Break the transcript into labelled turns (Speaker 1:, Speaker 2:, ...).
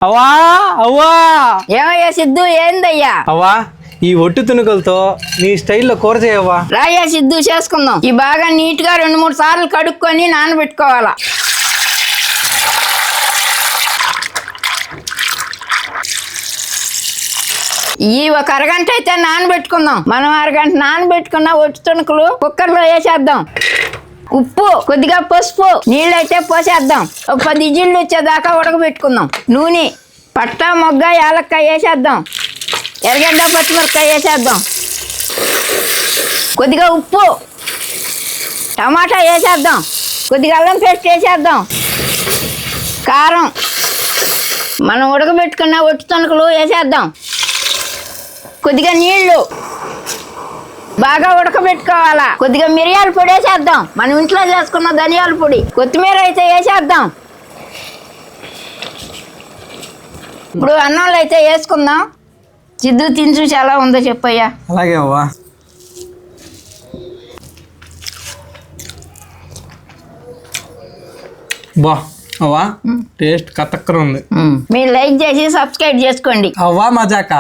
Speaker 1: అవ్వా అవ్వా
Speaker 2: ఏమయ్యా సిద్ధు ఏందయ్యా?
Speaker 1: అవ్వా ఈ ఒట్టు తునుకలతో నీ స్టైల్లో కూర చేయవ్వా.
Speaker 2: రాయ్యా సిద్ధు చేసుకుందాం. ఈ బాగా నీట్ గా 2-3 సార్లు కడుక్కొని నానబెట్టుకోవాలా. ఈ ఒక అరగంట అయితే నానబెట్టుకుందాం. మనం అరగంట నానబెట్టుకున్న ఒట్టు తునుకలు కుక్కర్లో వేసేద్దాం. ఉప్పు, కొద్దిగా పసుపు, నీళ్ళైతే పోసేద్దాం. ఒక 10 విజిల్లు వచ్చేదాకా ఉడకబెట్టుకుందాం. నూనె, పట్టా, మొగ్గ, యాలక్కాయ వేసేద్దాం. ఎర్రగడ్డ, పచ్చిమిరపకాయ వేసేద్దాం. కొద్దిగా ఉప్పు, టమాటా వేసేద్దాం. కొద్దిగా అల్లం పేస్ట్ వేసేద్దాం. కారం, మనం ఉడకబెట్టుకున్న ఒట్టు తునుకలు వేసేద్దాం. కొద్దిగా నీళ్లు, బాగా ఉడకబెట్టుకోవాలా. కొద్దిగా మిరియాల పొడి వేసేద్దాం. మనం ఇంట్లో చేసుకున్న ధనియాల పొడి, కొత్తిమీర అయితే వేసేద్దాం. ఇప్పుడు అన్నంలో అయితే వేసుకుందాం. సిద్ధు తిని చూసి ఎలా ఉందో చెప్పయ్యా.
Speaker 1: అలాగే అవ్వా. బా అవ్వా టేస్ట్ కతక్కర ఉంది.
Speaker 2: మీరు లైక్ చేసి సబ్స్క్రైబ్ చేసుకోండి.
Speaker 1: అవ్వా మజాకా.